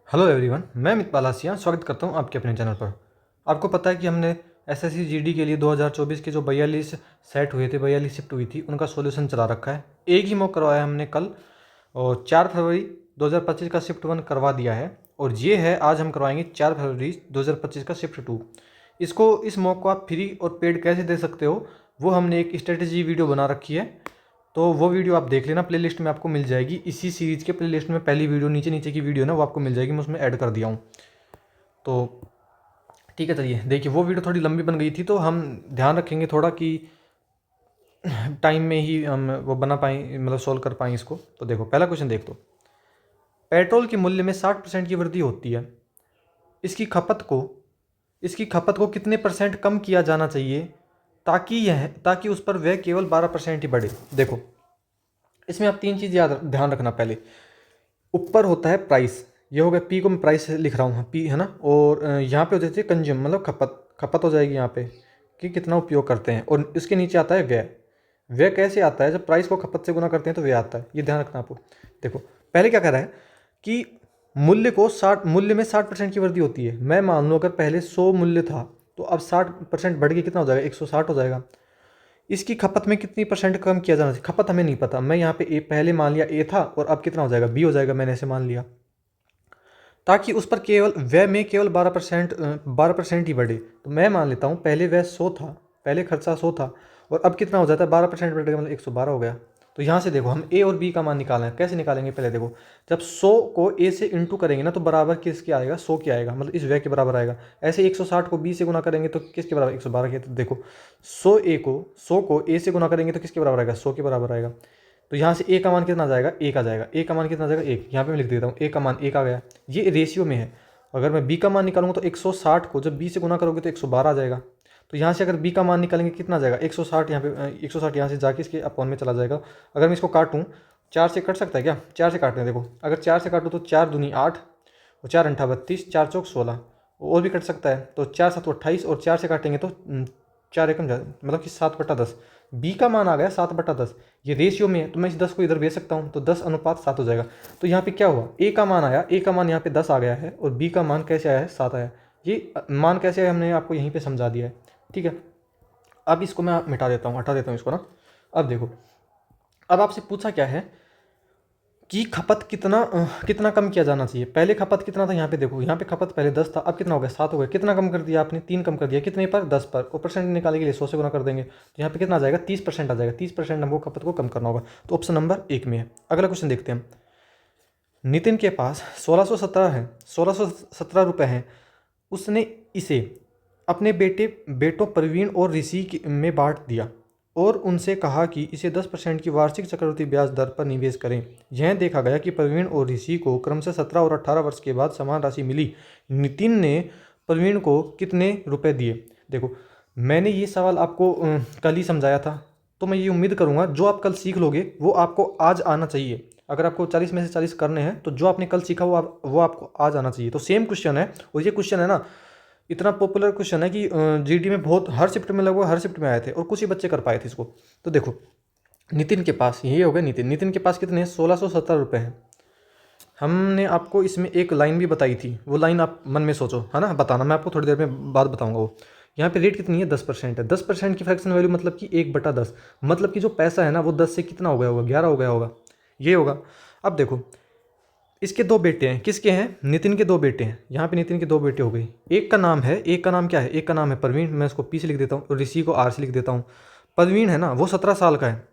Hello everyone, मैं अमित बालासिया स्वागत करता हूं आपके अपने चैनल पर। आपको पता है कि हमने एसएससी जीडी के लिए 2024 के जो 42 सेट हुए थे, 42 शिफ्ट हुई थी, उनका सॉल्यूशन चला रखा है। एक ही मॉक करवाया हमने कल और 4 फरवरी 2025 का शिफ्ट 1 करवा दिया है। और ये है, आज हम करवाएंगे 4 फरवरी 2025 का शिफ्ट 2। इस मॉक को आप फ्री और पेड कैसे दे सकते हो, वो हमने एक स्ट्रेटेजी वीडियो बना रखी है। तो वो वीडियो आप देख लेना, प्लेलिस्ट में आपको मिल जाएगी। इसी सीरीज़ के प्लेलिस्ट में पहली वीडियो नीचे नीचे की वीडियो ना, वो आपको मिल जाएगी, मैं उसमें ऐड कर दिया हूँ। तो ठीक है, चलिए देखिए, वो वीडियो थोड़ी लंबी बन गई थी, तो हम ध्यान रखेंगे थोड़ा कि टाइम में ही हम वो बना पाएँ, मतलब सोल्व कर पाएँ इसको। तो देखो, पहला क्वेश्चन देख दो। पेट्रोल के मूल्य में 60% की वृद्धि होती है। इसकी खपत को इसकी खपत को कितने परसेंट कम किया जाना चाहिए ताकि उस पर व्यय केवल 12% ही बढ़े। देखो, इसमें आप तीन चीज़ याद ध्यान रखना। पहले ऊपर होता है प्राइस, ये हो गया, पी को मैं प्राइस लिख रहा हूँ, पी है ना। और यहाँ पे हो जाती है कंज्यूम, मतलब खपत हो जाएगी यहाँ पे कि कितना उपयोग करते हैं। और इसके नीचे आता है व्यय। व्यय कैसे आता है? जब प्राइस को खपत से गुना करते हैं तो व्यय आता है, ये ध्यान रखना आपको। देखो, पहले क्या कर रहा है कि मूल्य में 60% की वृद्धि होती है। मैं मान लूँ अगर पहले 100 मूल्य था, तो अब 60% बढ़ के कितना हो जाएगा? 160 हो जाएगा। इसकी खपत में कितनी परसेंट कम किया जाना चाहिए? खपत हमें नहीं पता, मैं यहाँ पे पहले मान लिया ए था, और अब कितना हो जाएगा? बी हो जाएगा, मैंने ऐसे मान लिया, ताकि उस पर केवल व्यय में केवल 12% ही बढ़े। तो मैं मान लेता हूँ पहले व्यय 100 था, पहले खर्चा 100 था, और अब कितना हो जाता है? 12% बढ़ गया, मतलब 112 हो गया। तो यहाँ से देखो, हम ए और बी का मान निकालना है। कैसे निकालेंगे? पहले देखो, जब 100 को ए से इंटू करेंगे ना, तो बराबर किसके आएगा? 100 के आएगा, मतलब इस व्यय के बराबर आएगा। ऐसे 160 को बी से गुना करेंगे तो किसके बराबर? 112 के। तो देखो, 100 को ए से गुना करेंगे तो किसके बराबर आएगा? 100 के बराबर आएगा। तो यहाँ से ए का मान कितना आ जाएगा? एक आ जाएगा। ए का मान कितना आ जाएगा? एक। यहाँ पे मैं लिख देता हूँ, ए का मान एक आ गया। ये रेशियो में है। अगर मैं बी का मान निकालूंगा तो 160 को जब बी से गुना करोगे तो 112 आ जाएगा। तो यहाँ से अगर बी का मान निकालेंगे कितना आ जाएगा? 160। यहाँ पे 160 यहाँ से जाके इसके अपॉन में चला जाएगा। अगर मैं इसको काटूँ, 4 से कट सकता है क्या? 4 से काटते हैं। देखो, अगर 4 से काटूँ तो 4 दूनी 8 और 4 अंठा 32, 4 चौक 16, और भी कट सकता है। तो 4 7 28, और 4 से काटेंगे तो 4 एकम मतलब कि 7/10। बी का मान आ गया 7/10। ये रेशियो में है, तो मैं इस 10 को इधर भेज सकता हूँ, तो 10:7 हो जाएगा। तो यहाँ पे क्या हुआ? ए का मान आया, ए का मान यहाँ पे 10 आ गया है, और बी का मान कैसे आया है? 7 आया। ये मान कैसे आया हमने आपको यहीं पे समझा दिया है, ठीक है। अब इसको मैं मिटा देता हूँ, हटा देता हूँ इसको ना। अब देखो, अब आपसे पूछा क्या है कि खपत कितना कम किया जाना चाहिए। पहले खपत कितना था? यहाँ पे देखो, यहाँ पे खपत पहले 10 था, अब कितना हो गया? 7 हो गया। कितना कम कर दिया आपने? 3 कम कर दिया। कितने पर? 10 पर। और परसेंट निकालने के लिए 100 से गुना कर देंगे, तो यहाँ पे कितना आ जाएगा? 30% आ जाएगा। 30% हमको खपत को कम करना होगा। तो ऑप्शन नंबर 1 में है। अगला क्वेश्चन देखते हैं। नितिन के पास 1617 रुपये हैं। उसने इसे अपने बेटों प्रवीण और ऋषि में बांट दिया और उनसे कहा कि इसे 10% की वार्षिक चक्रवृद्धि ब्याज दर पर निवेश करें। यह देखा गया कि प्रवीण और ऋषि को क्रमशः 17 और 18 वर्ष के बाद समान राशि मिली। नितिन ने प्रवीण को कितने रुपए दिए? देखो, मैंने ये सवाल आपको कल ही समझाया था, तो मैं ये उम्मीद करूँगा जो आप कल सीख लोगे वो आपको आज आना चाहिए। अगर आपको 40 में से 40 करने हैं तो जो आपने कल सीखा वो आपको आज आना चाहिए। तो सेम क्वेश्चन है, और ये क्वेश्चन है ना, इतना पॉपुलर क्वेश्चन है कि जीडी में बहुत, हर शिफ्ट में लगभग हर शिफ्ट में आए थे, और कुछ ही बच्चे कर पाए थे इसको। तो देखो, नितिन के पास, ये हो गया नितिन के पास कितने? 1617 रुपये हैं। हमने आपको इसमें एक लाइन भी बताई थी, वो लाइन आप मन में सोचो, है ना, बताना, मैं आपको थोड़ी देर में बाद बताऊंगा वो। यहाँ पे रेट कितनी है? 10% है। 10% की फ्रैक्शन वैल्यू मतलब कि 1/10, मतलब कि जो पैसा है ना वो 10 से कितना हो गया होगा? 11 हो गया होगा, ये होगा। अब देखो, इसके दो बेटे हैं। किसके हैं? नितिन के दो बेटे हैं। यहाँ पे नितिन के दो बेटे हो गए। एक का नाम है, एक का नाम क्या है? एक का नाम है प्रवीण, मैं उसको पी से लिख देता हूँ, और ऋषि को आर से लिख देता हूँ। प्रवीण है ना, वो 17 साल का है,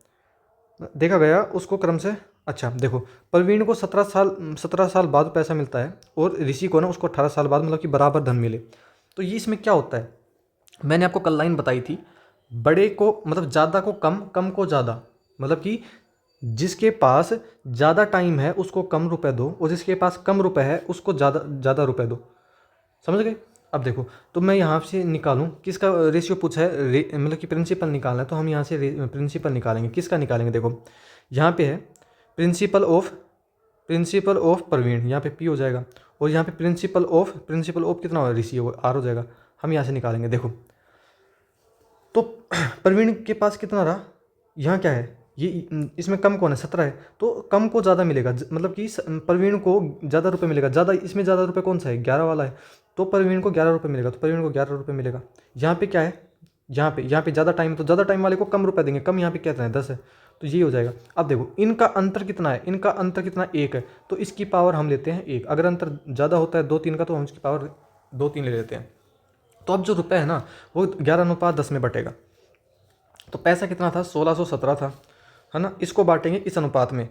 देखा गया उसको क्रम से। अच्छा देखो, प्रवीण को 17 साल बाद पैसा मिलता है, और ऋषि को ना उसको 18 साल बाद, मतलब कि बराबर धन मिले। तो ये इसमें क्या होता है? मैंने आपको कल लाइन बताई थी, बड़े को मतलब ज़्यादा को कम, कम को ज़्यादा, मतलब कि जिसके पास ज़्यादा टाइम है उसको कम रुपए दो, और जिसके पास कम रुपए है उसको ज़्यादा ज़्यादा रुपए दो। समझ गए? अब देखो, तो मैं यहाँ से निकालूं, किसका रेशियो पूछा है? मतलब कि प्रिंसिपल निकालना है, तो हम यहाँ से प्रिंसिपल निकालेंगे। किसका निकालेंगे? देखो, यहाँ पे है प्रिंसिपल ऑफ प्रवीण, यहाँ पे पी हो जाएगा, और यहाँ पे प्रिंसिपल ऑफ कितना होगा? ऋषि होगा, आर हो जाएगा। हम यहाँ से निकालेंगे। देखो, तो प्रवीण के पास कितना रहा? यहाँ क्या है? ये इसमें कम कौन है, 17 है, तो कम को ज़्यादा मिलेगा, मतलब कि प्रवीण को ज़्यादा रुपये मिलेगा, ज़्यादा इसमें ज़्यादा रुपये कौन सा है, 11 वाला है, तो प्रवीण को 11 रुपये मिलेगा, तो प्रवीण को 11 रुपये मिलेगा। यहाँ पे क्या है, यहाँ पे ज़्यादा टाइम, तो ज़्यादा टाइम वाले को कम रुपये देंगे, कम यहाँ पे क्या है 10 है, तो ये हो जाएगा। अब देखो इनका अंतर कितना है, इनका अंतर कितना 1 है, तो इसकी पावर हम लेते हैं 1। अगर अंतर ज़्यादा होता है 2-3 का तो हम इसकी पावर 2-3 ले लेते हैं। तो अब जो रुपये है ना वो 11:10 में बटेगा। तो पैसा कितना था, 1617 था, है ना। इसको बांटेंगे इस अनुपात में,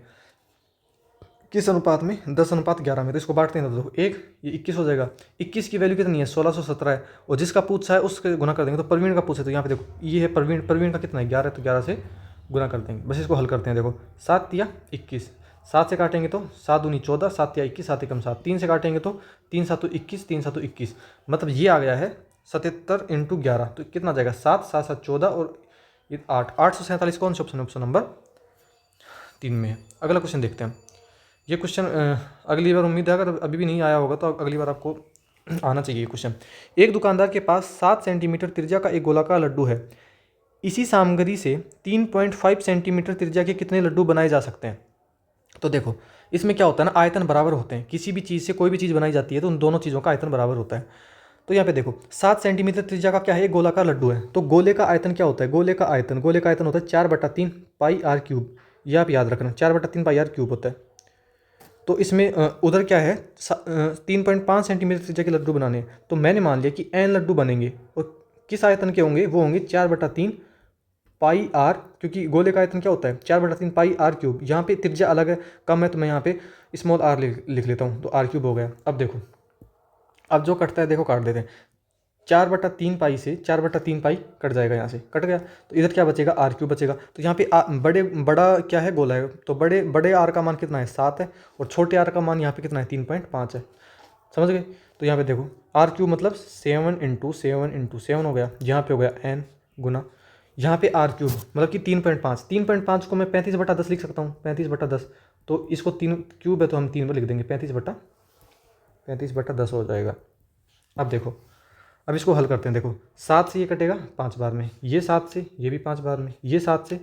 किस अनुपात में, 10:11 में। तो इसको बांटते हैं तो देखो 1, ये 21 हो जाएगा। 21 की वैल्यू कितनी है, 1617 है, और जिसका पूछा है उसके गुना कर देंगे। तो प्रवीण का पूछा है तो यहाँ पे देखो ये है प्रवीण, प्रवीण का कितना है 11 है, तो 11 से गुना कर देंगे। बस इसको हल करते हैं। देखो 7 या 21, 7 से काटेंगे तो 7 दूनी 14, 7 या 21, 7 एकम 7, 3 से काटेंगे तो 3 7 21, 3 7 21, मतलब ये आ गया है 77 × 11। तो कितना आ जाएगा 7, 7 7 14 और ये 8, 847 कौन सा ऑप्शन है, ऑप्शन नंबर 3 में है। अगला क्वेश्चन देखते हैं। ये क्वेश्चन अगली बार उम्मीद है, अगर अभी भी नहीं आया होगा तो अगली बार आपको आना चाहिए ये क्वेश्चन। एक दुकानदार के पास 7 सेंटीमीटर त्रिज्या का एक गोलाकार लड्डू है। इसी सामग्री से 3.5 सेंटीमीटर त्रिज्या के कितने लड्डू बनाए जा सकते हैं। तो देखो इसमें क्या होता है ना, आयतन बराबर होते हैं। किसी भी चीज़ से कोई भी चीज़ बनाई जाती है तो उन दोनों चीज़ों का आयतन बराबर होता है। तो यहाँ पे देखो 7 सेंटीमीटर त्रिज्या का क्या है, एक गोलाकार लड्डू है, तो गोले का आयतन क्या होता है, गोले का आयतन होता है 4/3 पाई आर क्यूब। ये आप याद रखना, 4/3 पाई आर क्यूब होता है। तो इसमें उधर क्या है 3.5 सेंटीमीटर त्रिज्या के लड्डू बनाने हैं, तो मैंने मान लिया कि n लड्डू बनेंगे और किस आयतन के होंगे, वो होंगे 4/3 पाई आर, क्योंकि गोले का आयतन क्या होता है 4/3 पाई आर क्यूब। यहाँ पे त्रिज्या अलग है, कम है, तो मैं यहाँ पे स्मॉल आर लिख लेता हूँ, तो आर क्यूब हो गया। अब देखो अब जो कटता है देखो काट देते हैं, 4/3 पाई से 4/3 पाई कट जाएगा, यहाँ से कट गया, तो इधर क्या बचेगा आर क्यूब बचेगा। तो यहाँ पे बड़ा क्या है गोला है, तो बड़े आर का मान कितना है 7 है, और छोटे आर का मान यहाँ पे कितना है 3.5 है, समझ गए। तो यहाँ पे देखो आर क्यूब मतलब 7 × 7 × 7 हो गया, यहाँ पे हो गया n गुना यहाँ पे आर क्यूब मतलब कि 3.5 को मैं 35/10 लिख सकता हूँ, 35/10, तो इसको 3 क्यूब है तो हम 3 पर लिख देंगे, 35/10 हो जाएगा। अब देखो अब इसको हल करते हैं। देखो 7 से ये कटेगा 5 बार में, ये 7 से ये भी 5 बार में, ये 7 से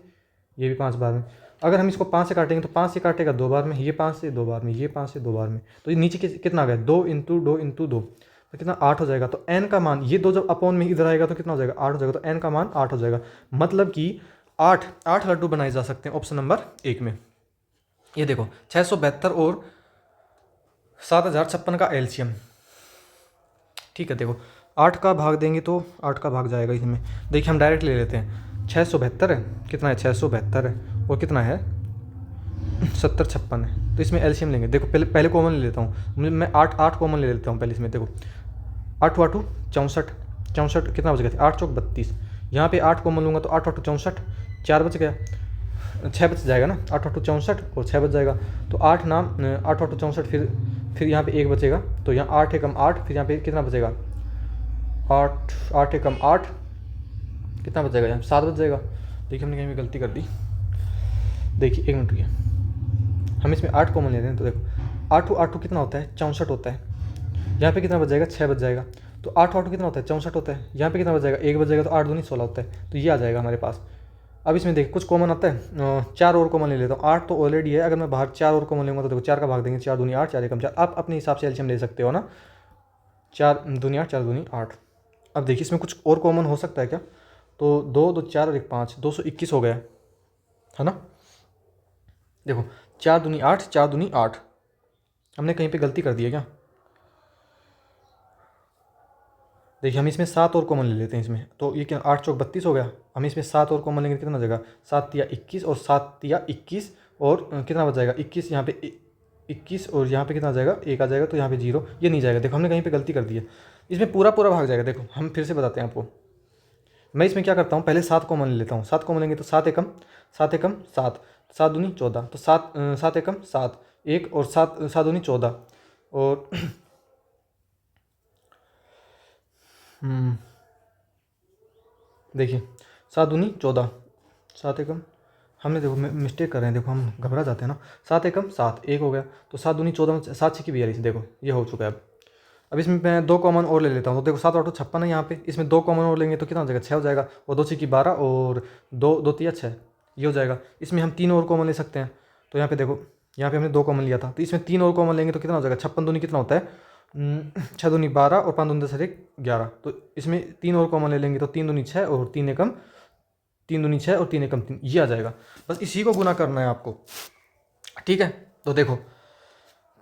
ये भी 5 बार में। अगर हम इसको 5 से काटेंगे तो 5 से काटेगा 2 बार में, ये 5 से 2 बार में, ये 5 से 2 बार में, तो ये नीचे कितना आ गया 2 × 2 × 2, तो कितना 8 हो जाएगा। तो n का मान ये 2 जब अपॉन में इधर आएगा तो कितना हो जाएगा 8 हो जाएगा, तो n का मान 8 हो जाएगा, मतलब कि 8 लड्डू बनाए जा सकते हैं ऑप्शन नंबर 1 में। ये देखो 672 और 7056 का एलसीएम, ठीक है। देखो 8 का भाग देंगे तो 8 का भाग जाएगा इसमें, देखिए हम डायरेक्ट ले लेते हैं। 672 है, कितना है 672 है, और कितना है 7056 है, तो इसमें एलसीएम लेंगे। देखो पहले कॉमन ले लेता हूँ मैं, 8 कॉमन ले लेता हूँ पहले इसमें। देखो 8 8 64 कितना बच गया 8 चौक 32, यहाँ पे 8 कॉमन लूँगा तो 8 8 64, 4 बच गया, 6 बच जाएगा ना, 8 8 64 और 6 बच जाएगा, तो 8 नाम 8 8 64, फिर यहाँ पे 1 बचेगा, तो यहाँ 8 एकम 8, फिर यहाँ पे कितना बचेगा 8 एकम 8, कितना बच जाएगा यहाँ 7 बच जाएगा। देखिए हमने कहीं भी गलती कर दी, देखिए 1 मिनट रुकिए, हम इसमें 8 कॉमन ले रहे हैं, तो देखो 8 8 कितना होता है 64 होता है, यहाँ पे कितना बच जाएगा 6 बच जाएगा, तो 8 8 कितना होता है 64 होता है, यहाँ पे कितना बच जाएगा 1 बच जाएगा, तो 8 दूनी 16 होता है, तो ये आ जाएगा हमारे पास। अब इसमें देखिए कुछ कॉमन आता है, 4 और कॉमन ले लेता हूँ, 8 तो ऑलरेडी है, अगर मैं बाहर 4 और कॉमन लूँगा तो देखो 4 का भाग देंगे, 4 दूनी 8, 4 एकम 4, आप अपने हिसाब से एलसीएम ले सकते हो ना, 4 दूनी 8, 4 दूनी 8। अब देखिए इसमें कुछ और कॉमन हो सकता है क्या, तो 2 2 4 और 1 5, 221 हो गया है ना। देखो 4 दूनी 8, 4 दूनी 8, हमने कहीं पे गलती कर दी है क्या। देखिए हम इसमें 7 और कॉमन ले लेते हैं इसमें, तो ये क्या 8 चौक 32 हो गया, हम इसमें 7 और कॉमन लेंगे कितना बचेगा 7 या 21, और 7 या 21 और कितना बच जाएगा 21, यहाँ पे 21 और यहाँ पे कितना आ जाएगा 1 आ जाएगा, तो यहाँ पे 0 ये नहीं जाएगा। देखो हमने कहीं पे गलती कर दी है, इसमें पूरा भाग जाएगा। देखो हम फिर से बताते हैं आपको, मैं इसमें क्या करता हूँ पहले 7 कॉमन ले लेता हूँ, 7 कॉमन लेंगे तो 7 एकम 7, 7 दूनी 14, तो 7 एकम 7, 1 और 7 दूनी 14 और देखिए 7 दूनी 14, 7 एकम, हमने देखो मिस्टेक कर रहे हैं, देखो हम घबरा जाते हैं ना, 7 एकम 7, 1 हो गया, तो 7 दूनी 14 में 7 6 की 42, देखो ये हो चुका है। अब इसमें मैं 2 कॉमन और ले लेता हूँ, तो देखो 7 8 56 है यहाँ पे, इसमें 2 कॉमन और लेंगे तो कितना हो जाएगा 6 हो जाएगा, और 2 6 की 12 और 2 2 3 6, ये हो जाएगा। इसमें हम 3 और कॉमन ले सकते हैं, तो यहाँ पे देखो, यहाँ पे हमने 2 कॉमन लिया था, तो इसमें 3 और कॉमन लेंगे तो कितना हो जाएगा, 56 दूनी कितना होता है, 6 दूनी 12 और 5 दूनी 10 और 1 11। तो इसमें 3 और कॉमन ले लेंगे तो 3 दूनी 6 और 3 एकम 3 दूनी 6 और 3 एकम 3, ये आ जाएगा। बस इसी को गुना करना है आपको, ठीक है। तो देखो,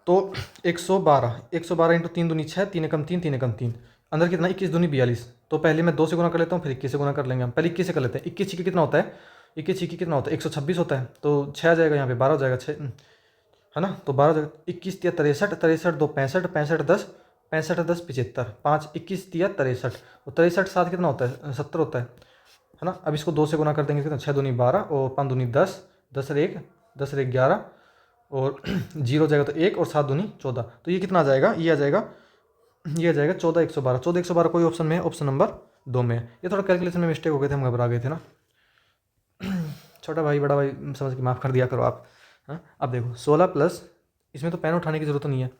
तो 112 इंटू 3 दूनी 6, 3 एकम 3, 3 एकम 3, अंदर कितना 21 दूनी 42। तो पहले मैं 2 से गुना कर लेता हूँ, फिर 21 से गुना कर लेंगे हम। पहले 21 से कर लेते हैं। 21 छिक्के कितना होता है, 21 छिक्के कितना होता है, 126 होता है। तो 6 आ जाएगा, यहाँ पे 12 हो जाएगा, 6 है ना, तो 12 हो जाएगा। 21 तिया 63, 63 2 65, 65 10, 65 10 75, 5 21 तिया 63, और 63 7 कितना होता है, 70 होता है ना। अब इसको 2 से गुना कर देंगे कितना, 6 दूनी 12 और 5 दूनी 10, 10 और 1 10 और 1 11, और 0 जाएगा तो 1 और 7 दूनी 14। तो ये कितना आ जाएगा, ये आ जाएगा 14 112। 14 112 कोई ऑप्शन में है, ऑप्शन नंबर 2 में है। ये थोड़ा कैलकुलेशन में मिस्टेक हो गए थे, हम घबरा गए थे ना। छोटा भाई बड़ा भाई समझ के माफ़ कर दिया करो आप। हाँ, अब देखो 16 प्लस, इसमें तो पेन उठाने की ज़रूरत नहीं है,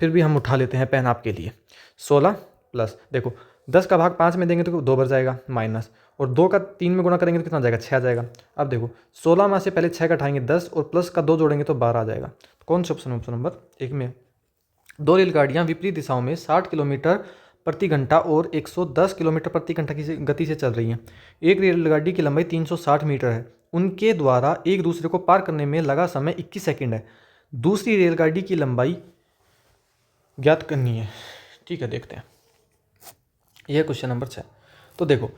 फिर भी हम उठा लेते हैं पेन आपके लिए। 16 प्लस, देखो 10 का भाग 5 में देंगे तो 2 बढ़ जाएगा माइनस, और 2 का 3 में गुना करेंगे तो कितना जाएगा, 6 आ जाएगा। अब देखो 16 में से पहले 6 का उठाएंगे 10 और प्लस का 2 जोड़ेंगे तो 12 आ जाएगा। कौन सा ऑप्शन, ऑप्शन नंबर 1 में। 2 रेलगाड़ियाँ विपरीत दिशाओं में 60 किलोमीटर प्रति घंटा और 110 किलोमीटर प्रति घंटा की गति से चल रही हैं। एक रेलगाड़ी की लंबाई 360 मीटर है। उनके द्वारा एक दूसरे को पार करने में लगा समय 21 सेकंड है। दूसरी रेलगाड़ी की लंबाई ज्ञात करनी है। ठीक है, देखते हैं। यह क्वेश्चन नंबर 6। तो देखो,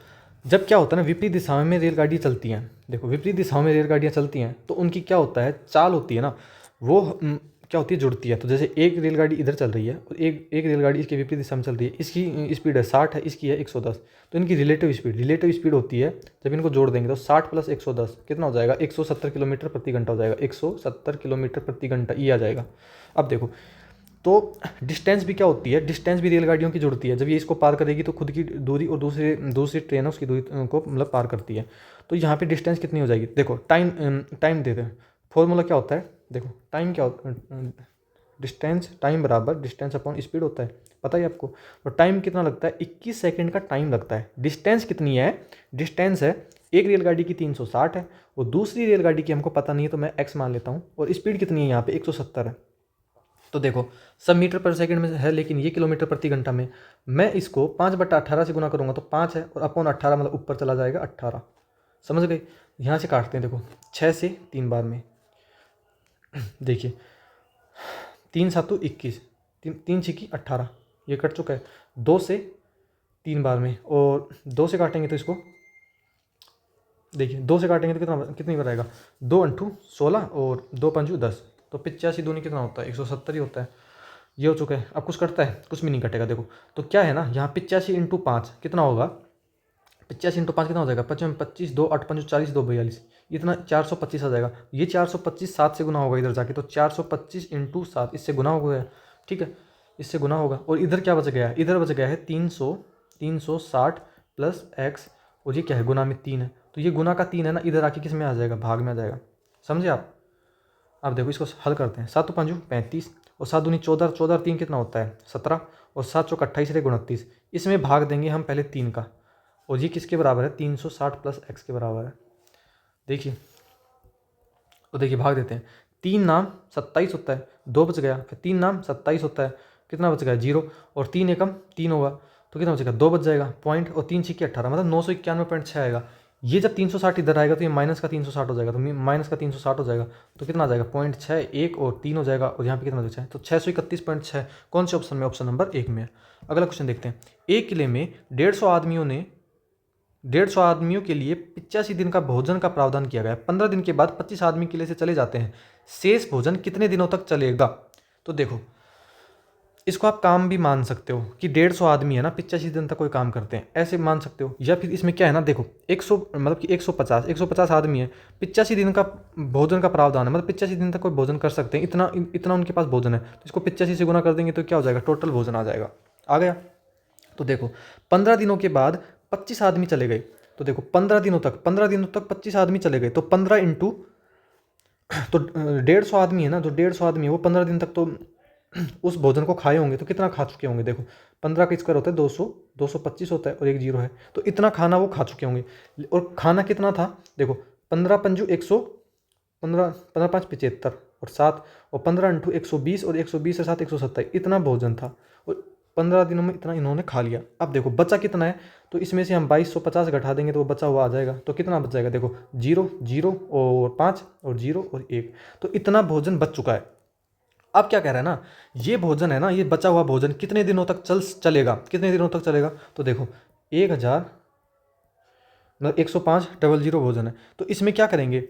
जब क्या होता है ना, विपरीत दिशाओं में रेलगाड़ी चलती हैं। देखो विपरीत दिशाओं में रेलगाड़ियाँ चलती हैं तो उनकी क्या होता है, चाल होती है ना, वो क्या होती है, जुड़ती है। तो जैसे एक रेलगाड़ी इधर चल रही है और एक रेलगाड़ी इसके विपरीत दिशा में चल रही है, इसकी स्पीड है 60 है, इसकी है 110। तो इनकी रिलेटिव स्पीड होती है, जब इनको जोड़ देंगे तो 60 प्लस 110 कितना हो जाएगा, 170 किलोमीटर प्रति घंटा हो जाएगा। 170 किलोमीटर प्रति घंटा ये आ जाएगा। अब देखो, तो डिस्टेंस भी क्या होती है, डिस्टेंस भी रेलगाड़ियों की जुड़ती है। जब ये इसको पार करेगी तो खुद की दूरी और दूसरी ट्रेन है उसकी दूरी को मतलब पार करती है। तो यहाँ पे डिस्टेंस कितनी हो जाएगी, देखो टाइम देते हैं। फॉर्मूला क्या होता है, देखो टाइम क्या होता है, डिस्टेंस टाइम बराबर डिस्टेंस अपॉन स्पीड होता है, पता है आपको। तो टाइम कितना लगता है, 21 सेकंड का टाइम लगता है। डिस्टेंस कितनी है, डिस्टेंस है एक रेलगाड़ी की 360 है और दूसरी रेलगाड़ी की हमको पता नहीं है तो मैं x मान लेता हूँ, और स्पीड कितनी है यहाँ पे 170 है। तो देखो सब मीटर पर सेकंड में है, लेकिन ये किलोमीटर प्रति घंटा में। मैं इसको 5/18 से गुना करूँगा तो 5 है, और अपॉन 18 मतलब ऊपर चला जाएगा 18। समझ गए। यहाँ से काटते हैं, देखो 6 से 3 बार में, देखिए 3 7 21, 3 छिकी 18, ये कट चुका है। 2 से 3 बार में, और 2 से काटेंगे तो इसको देखिए 2 से काटेंगे तो कितनी बार आएगा, 2 अंठू 16 और 2 पंजू 10, तो 85 दूनी कितना होता है, 170 ही होता है। ये हो चुका है। अब कुछ कटता है, कुछ भी नहीं कटेगा। देखो तो क्या है ना, यहाँ 85 इंटू 5 कितना होगा, 85 इंटू 5 कितना हो जाएगा, 55 25 2 8 5 40 2 42, इतना 425 आ जाएगा। ये 425 7 से गुना होगा इधर जाके, तो 425 इंटू 7 इससे गुना हो गया, ठीक है, इससे गुना होगा। और इधर क्या बच गया है, इधर बच गया है 360 प्लस एक्स, और ये क्या है, गुना में 3 है, तो ये गुना का 3 है ना, इधर आके किस में आ जाएगा, भाग में आ जाएगा। समझे आप। अब देखो इसको हल करते हैं। 7 5 35 और 7 दूनी 14, 14 3 कितना होता है 17, और 7 चौक 28 से 29। इसमें भाग देंगे हम पहले 3 का, और ये किसके बराबर है, 360 प्लस एक्स के बराबर है। देखिए, तो देखिए भाग देते हैं। 3 नाम 27 होता है, 2 बच गया, फिर 3 नाम 27 होता है, कितना बच गया 0, और 3 एकम 3 होगा तो कितना बचेगा 2 बच जाएगा पॉइंट, और 3 छिक्के 18 मतलब 991.6 आएगा। ये जब 360 इधर आएगा तो ये माइनस का 360 हो जाएगा, तो माइनस का 360 हो जाएगा, तो कितना आ जाएगा 0.6 1 और 3 हो जाएगा, और यहाँ पे कितना बचा है, तो 631.6। कौन से ऑप्शन में, ऑप्शन नंबर 1 में है। अगला क्वेश्चन देखते हैं। एक किले में 150 आदमियों के लिए 85 दिन का भोजन का प्रावधान किया गया है। 15 दिन के बाद 25 आदमी किले से चले जाते हैं। शेष भोजन कितने दिनों तक चलेगा। तो देखो इसको आप काम भी मान सकते हो कि 150 आदमी है ना, 85 दिन तक कोई काम करते हैं, ऐसे मान सकते हो। या फिर इसमें क्या है ना, देखो 100 मतलब कि 150 आदमी है, 85 दिन का भोजन का प्रावधान है, मतलब 85 दिन तक कोई भोजन कर सकते हैं, इतना उनके पास भोजन है। तो इसको 85 से गुना कर देंगे तो क्या हो जाएगा, टोटल भोजन आ जाएगा। आ गया। तो देखो 15 दिनों के बाद 25 आदमी चले गए, तो देखो 15 दिनों तक 25 आदमी चले गए, तो 15 इंटू, तो 150 आदमी है ना, जो 150 आदमी है वो 15 दिन तक तो उस भोजन को खाए होंगे, तो कितना खा चुके होंगे। देखो 15 का स्क्वायर होता है 200, 225 होता है और एक जीरो है, तो इतना खाना वो खा चुके होंगे। और खाना कितना था, देखो 15 पंजू 100, 15 15 5 75 और 7 और 15 इंटू 120 और 120 से 7 127, इतना भोजन था और 15 दिनों में इतना इन्होंने खा लिया। अब देखो बचा कितना है, तो इसमें से हम 2250 घटा देंगे तो वो बचा हुआ आ जाएगा। तो कितना बच जाएगा, देखो 0 0 और 5 और 0 और 1, तो इतना भोजन बच चुका है। अब क्या कह रहा है ना, ये भोजन है ना, ये बचा हुआ भोजन कितने दिनों तक चलेगा, कितने दिनों तक चलेगा, तो देखो 1000 मतलब 105 00 भोजन है, तो इसमें क्या करेंगे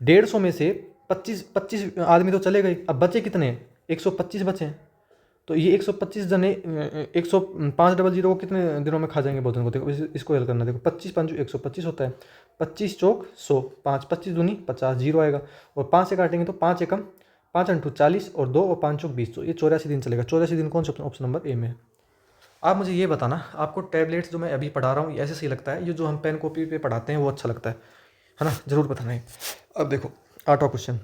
150 में से 25 आदमी तो चले गए, अब बचे कितने, 125 बचे हैं। तो ये 125 जने 105 00 को कितने दिनों में खा जाएंगे भोजन को, देखो इसको हल करना, देखो 25 पंजू 125 होता है, 25 चौक 100, 5 25 दूनी 50, जीरो आएगा और 5 से काटेंगे तो 5 एकम 5 इंटू 40 और 2 और 5 चौक 20, तो ये 84 दिन चलेगा। 84 दिन कौन सा ऑप्शन नंबर ए में है। आप मुझे ये बताना, आपको टैबलेट्स जो मैं अभी पढ़ा रहा हूँ ये ऐसे सही लगता है, ये जो हम पेन कॉपी पे पढ़ाते हैं वो अच्छा लगता है ना, ज़रूर बताना है। अब देखो 8वां क्वेश्चन,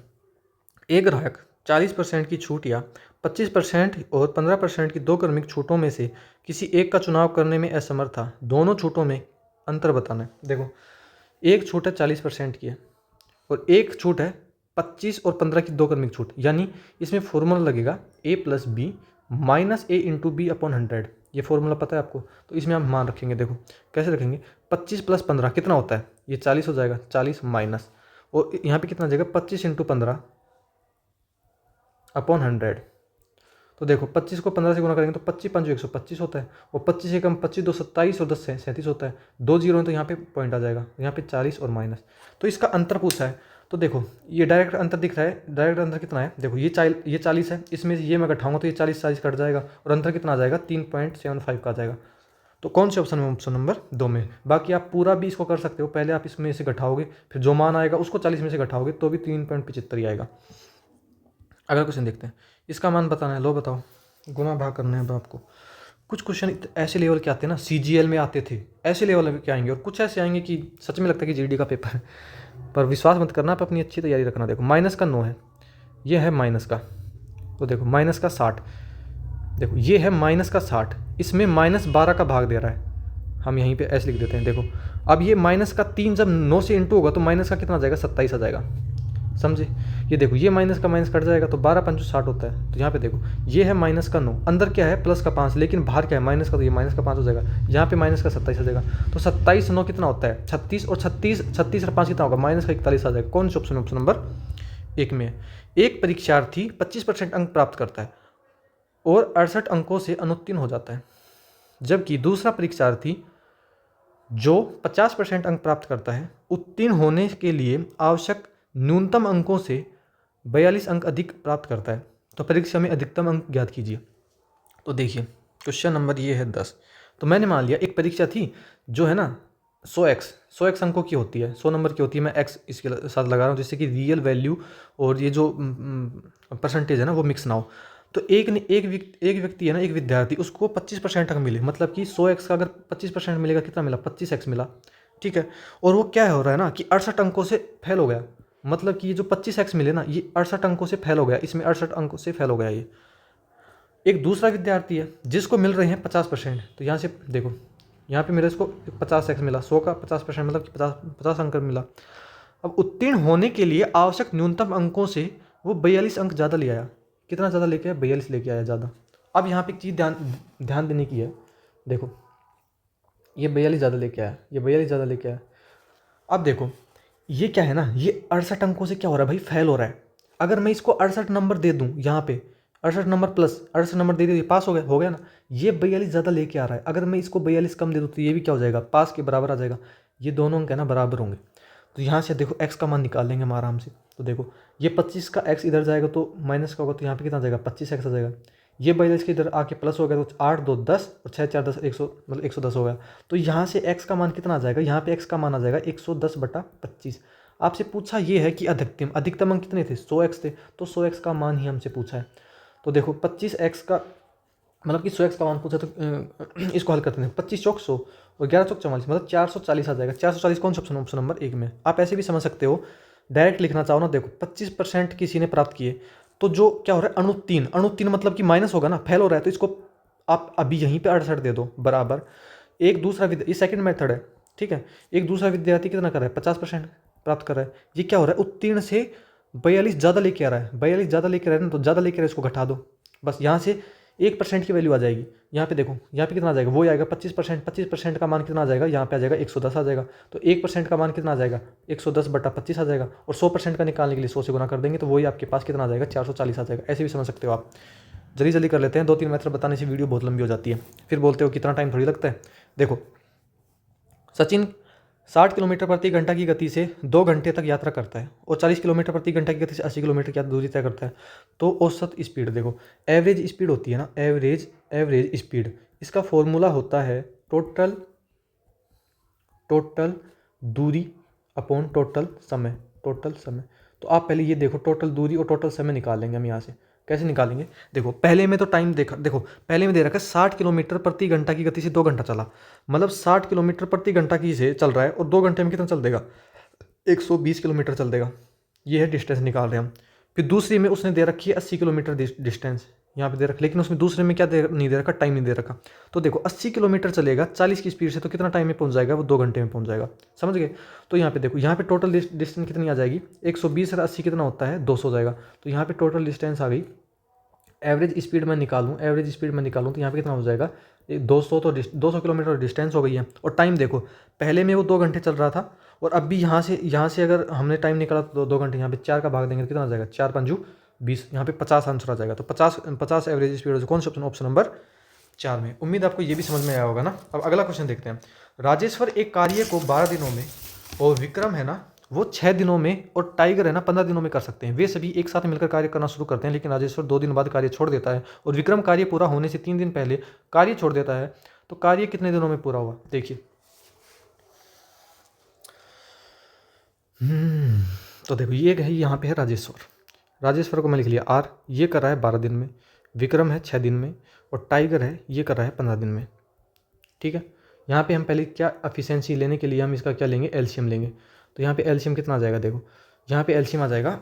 एक ग्राहक 40% की छूट या 25% और 15% की दो क्रमिक छूटों में से किसी एक का चुनाव करने में असमर्थ था, दोनों छूटों में अंतर बताना है। देखो एक छूट है 40% की है और एक छूट है 25 और 15 की दो क्रमिक छूट, यानी इसमें फॉर्मूला लगेगा a plus B minus A into B upon 100। ये फॉर्मूला पता है आपको, तो इसमें हम मान रखेंगे। देखो कैसे रखेंगे, 25 प्लस 15 कितना होता है, ये 40 हो जाएगा, 40 माइनस और यहाँ पे कितना आ जाएगा 25 इंटू 15 अपॉन 100। तो देखो 25 को 15 से गुना करेंगे तो 25 पंजो 125 होता है और 25 से कम 25 2 27 और 10 से 37 होता है, 2 जीरो है तो यहाँ पे पॉइंट आ जाएगा, यहाँ पे 40 और माइनस। तो इसका अंतर पूछा है, तो देखो ये डायरेक्ट अंतर दिख रहा है, डायरेक्ट अंतर कितना है, देखो ये 40 है, इसमें से ये मैं घटाऊंगा तो ये 40 कट जाएगा और अंतर कितना आ जाएगा 3.75 का आ जाएगा। तो कौन से ऑप्शन में, ऑप्शन नंबर 2 में। बाकी आप पूरा भी इसको कर सकते हो, पहले आप इसमें से घटाओगे फिर जो मान आएगा उसको 40 में से घटाओगे तो भी 3.75 ही आएगा। अगला क्वेश्चन देखते हैं, इसका मान बताना है, लो बताओ, गुना भाग करना है। अब आपको कुछ क्वेश्चन ऐसे लेवल के आते हैं ना, CGL में आते थे, ऐसे लेवल के आएंगे और कुछ ऐसे आएंगे कि सच में लगता है कि GD का पेपर है, पर विश्वास मत करना, आप अपनी अच्छी तैयारी रखना। देखो माइनस का 9 है, ये है माइनस का, तो देखो माइनस का 60, देखो ये है माइनस का 60, इसमें -12 का भाग दे रहा है, हम यहीं पे ऐसे लिख देते हैं। देखो अब ये माइनस का 3 जब 9 से इंटू होगा तो माइनस का कितना आ जाएगा 27 आ जाएगा, समझे। ये देखो ये माइनस का माइनस कट जाएगा तो 12 पंचो 60 होता है, तो यहाँ पे देखो ये है माइनस का 9, अंदर क्या है प्लस का 5, लेकिन बाहर क्या है माइनस का, तो ये माइनस का 5 हो जाएगा, यहाँ पे माइनस का 27 आ जाएगा। तो 27 9 कितना होता है 36 और 36 और 5 कितना होगा माइनस का 41 आ जाएगा। कौन सा ऑप्शन, ऑप्शन नंबर 1 में है। एक परीक्षार्थी 25% अंक प्राप्त करता है और 68 अंकों से अनुत्तीर्ण हो जाता है, जबकि दूसरा परीक्षार्थी जो 50% अंक प्राप्त करता है उत्तीर्ण होने के लिए आवश्यक न्यूनतम अंकों से 42 अंक अधिक प्राप्त करता है, तो परीक्षा में अधिकतम अंक ज्ञात कीजिए। तो देखिए क्वेश्चन नंबर ये है 10, तो मैंने मान लिया एक परीक्षा थी जो है ना 100x अंकों की होती है, 100 नंबर की होती है, मैं x इसके साथ लगा रहा हूँ जिससे कि रियल वैल्यू और ये जो परसेंटेज है ना वो मिक्स ना हो। तो एक व्यक्ति है ना, एक विद्यार्थी, उसको 25% अंक मिले, मतलब कि 100x का अगर 25% मिलेगा कितना मिला 25x मिला, ठीक है। और वो क्या हो रहा है ना कि 68 अंकों से फेल हो गया, मतलब कि ये जो 25x मिले ना ये 68 अंकों से फेल हो गया, इसमें 68 अंकों से फेल हो गया ये। एक दूसरा विद्यार्थी है जिसको मिल रहे हैं 50%, तो यहाँ से देखो यहाँ पे मेरे इसको 50x मिला, 100 का 50% मतलब कि 50 अंक मिला। अब उत्तीर्ण होने के लिए आवश्यक न्यूनतम अंकों से वो 42 अंक ज़्यादा ले आया, कितना ज़्यादा लेके आया 42 लेके आया ज़्यादा। अब यहाँ पे एक चीज़ ध्यान देने की है, देखो ये 42 ज़्यादा लेके आया, ये 42 ज़्यादा लेके आया। अब देखो ये क्या है ना, ये 68 अंकों से क्या हो रहा है भाई फेल हो रहा है। अगर मैं इसको 68 नंबर दे दूँ, यहाँ पे 68 नंबर प्लस 68 नंबर दे दिए पास हो गया ना। ये 42 ज़्यादा लेके आ रहा है, अगर मैं इसको 42 कम दे दूँ तो ये भी क्या हो जाएगा पास के बराबर आ जाएगा, ये दोनों अंक है ना बराबर होंगे। तो यहाँ से देखो x का मान निकाल लेंगे हम आराम से। तो देखो ये 25 का x इधर जाएगा तो माइनस का होगा, तो यहाँ पे कितना आ जाएगा 25x आ जाएगा। ये 42 के इधर आके प्लस हो गया तो 8 2 10 और 6 4 10 100 मतलब 110 हो गया। तो यहाँ से x का मान कितना आ जाएगा, यहाँ पे x का मान आ जाएगा 110/25। आपसे पूछा ये है कि अधिकतम अंक कितने थे 100x थे, तो 100x का मान ही हमसे पूछा है। तो देखो 25x का मतलब कि 100x का मान पूछा, तो इसको हल करते हैं। 25 चौक 100 और 11 चौक 44 मतलब 440 आ जाएगा। 440 कौन सा ऑप्शन, ऑप्शन नंबर 1 में। आप ऐसे भी समझ सकते हो, डायरेक्ट लिखना चाहो ना, देखो 25% किसी ने प्राप्त किए तो जो क्या हो रहा है अनुत्तीर्ण मतलब कि माइनस होगा ना, फेल हो रहा है, तो इसको आप अभी यहीं पे 68 दे दो बराबर। एक दूसरा ये सेकंड मेथड है, ठीक है। एक दूसरा विद्यार्थी कितना कर रहा है 50%, प्राप्त कर रहा है। ये क्या हो रहा है, उत्तीर्ण से 42 ज़्यादा लेके आ रहा है, 42 ज़्यादा लेके आ रहा है ना, तो ज़्यादा लेके आ रहा है, इसको घटा दो बस। यहाँ से 1% की वैल्यू आ जाएगी। यहाँ पे देखो, यहाँ पे कितना आ जाएगा, वो आएगा 25%। 25% का मान कितना आ जाएगा, यहाँ पे आ जाएगा 110 आ जाएगा। तो 1% का मान कितना आ जाएगा, 110/25 आ जाएगा। और 100% का निकालने के लिए 100 से गुना कर देंगे, तो वही आपके पास कितना आ जाएगा, 440 आ जाएगा। ऐसे भी समझ सकते हो आप। जल्दी जल्दी कर लेते हैं, 2-3 मेथड बताने से वीडियो बहुत लंबी हो जाती है, फिर बोलते हो कितना टाइम थोड़ी लगता है। देखो, सचिन 60 किलोमीटर प्रति घंटा की गति से 2 घंटे तक यात्रा करता है और 40 किलोमीटर प्रति घंटा की गति से 80 किलोमीटर की दूरी तय करता है। तो औसत स्पीड देखो, एवरेज स्पीड होती है ना, एवरेज स्पीड, इसका फॉर्मूला होता है टोटल दूरी अपॉन टोटल समय। तो आप पहले ये देखो, टोटल दूरी और टोटल समय निकालेंगे हम यहाँ से। कैसे निकालेंगे, देखो पहले में तो टाइम देखा, देखो पहले में दे रखा है 60 किलोमीटर प्रति घंटा की गति से 2 घंटा चला, मतलब 60 किलोमीटर प्रति घंटा की से चल रहा है और 2 घंटे में कितना चल देगा, 120 किलोमीटर चल देगा। ये है डिस्टेंस निकाल रहे हैं हम। फिर दूसरी में उसने दे रखी है 80 किलोमीटर डिस्टेंस, यहाँ पे दे रखा, लेकिन उसमें दूसरे में क्या नहीं दे रखा, टाइम नहीं दे रखा। तो देखो 80 किलोमीटर चलेगा 40 की स्पीड से, तो कितना टाइम में पहुंच जाएगा, वो 2 घंटे में पहुंच जाएगा। समझ गए। तो यहाँ पे देखो, यहाँ पे टोटल डिस्टेंस कितनी आ जाएगी, 120 और 80 कितना होता है, 200 जाएगा। तो यहाँ पे टोटल डिस्टेंस आ गई। एवरेज स्पीड में निकालूँ तो यहाँ पे कितना हो जाएगा, 200। तो 200 किलोमीटर डिस्टेंस हो गई है। और टाइम देखो, पहले में वो 2 घंटे चल रहा था, और अब भी यहाँ से अगर हमने टाइम निकाला तो 2 घंटे, यहाँ पे 4 का भाग देंगे तो कितना आ जाएगा, 4×5 = 20, यहाँ पे 50 आंसर आ जाएगा। तो 50 एवरेज स्पीड कौन सा ऑप्शन नंबर 4 में। उम्मीद आपको ये भी समझ में आया होगा ना। अब अगला क्वेश्चन देखते हैं। राजेश्वर एक कार्य को 12 दिनों में और विक्रम है ना वो 6 दिनों में और टाइगर है ना 15 दिनों में कर सकते हैं। वे सभी एक साथ मिलकर कार्य करना शुरू करते हैं, लेकिन राजेश्वर 2 दिन बाद कार्य छोड़ देता है और विक्रम कार्य पूरा होने से 3 दिन पहले कार्य छोड़ देता है। तो कार्य कितने दिनों में पूरा हुआ, देखिए। तो देखो, ये है यहाँ पे है राजेश्वर को मैं लिख लिया आर, ये कर रहा है 12 दिन में, विक्रम है 6 दिन में, और टाइगर है ये कर रहा है 15 दिन में। ठीक है। यहाँ पे हम पहले क्या एफिशिएंसी लेने के लिए हम इसका क्या लेंगे, एलसीएम लेंगे। तो यहाँ पे एलसीएम कितना आ जाएगा, देखो यहाँ पे एलसीएम आ जाएगा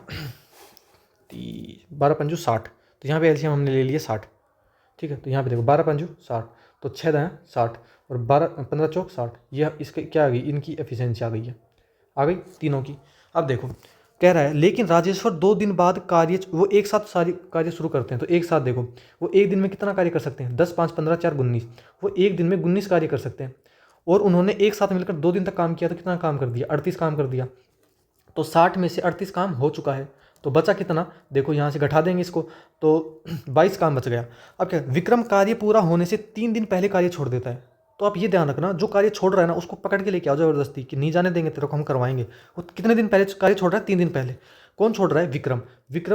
12×5 = 60। तो यहाँ पे एलसीएम हमने ले लिया 60। ठीक है। तो यहाँ पे देखो 12×5 = 60, तो 6 दाएँ 60 और 15 चौक 60। ये इसके क्या आ गई, इनकी एफिशिएंसी आ गई है, आ गई तीनों की। अब देखो कह रहा है, लेकिन राजेश्वर 2 दिन बाद कार्य, वो एक साथ सारी कार्य शुरू करते हैं। तो एक साथ देखो, वो एक दिन में कितना कार्य कर सकते हैं, 10, 5, 15, 4, 19। वो एक दिन में 19 कार्य कर सकते हैं, और उन्होंने एक साथ मिलकर 2 दिन तक काम किया, तो कितना काम कर दिया, 38 काम कर दिया। तो 60 में से 38 काम हो चुका है, तो बचा कितना, देखो यहाँ से घटा देंगे इसको, तो 22 काम बच गया। अब क्या, विक्रम कार्य पूरा होने से 3 दिन पहले कार्य छोड़ देता है। तो आप ये ध्यान रखना, जो कार्य छोड़ रहा है ना उसको पकड़ के लेके आओ जबरदस्ती, कि नहीं जाने देंगे तेरे को, हम करवाएंगे। वो कितने दिन पहले कार्य छोड़ रहा है, 3 दिन पहले। कौन छोड़ रहा है, विक्रम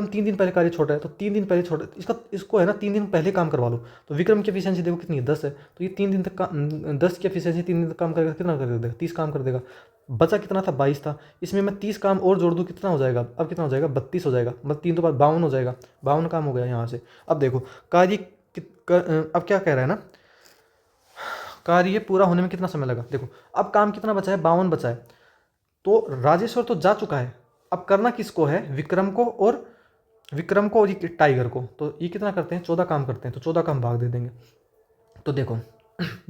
3 दिन पहले कार्य छोड़ रहा है। तो 3 दिन पहले छोड़, इसको है ना 3 दिन पहले काम करवा लो। तो विक्रम की एफिशिएंसी देखो कितनी है, 10 है। तो ये 3 दिन तक 10 की एफिशिएंसी 3 दिन तक काम करेगा, कितना कर देगा, 30 काम कर देगा। बचा कितना था, 22 था। इसमें मैं 30 काम और जोड़ दूँ, कितना हो जाएगा, अब कितना हो जाएगा, 32 हो जाएगा। मतलब 3 तो बाद 52 हो जाएगा, 52 काम हो गया यहाँ से। अब देखो कार्य अब क्या कह रहा है ना, कार्य पूरा होने में कितना समय लगा, देखो अब काम कितना बचा है, 52 बचा है। तो राजेश्वर तो जा चुका है, अब करना किसको है, विक्रम को और ये टाइगर को। तो ये कितना करते हैं, 14 काम करते हैं। तो 14 का हम भाग दे देंगे। तो देखो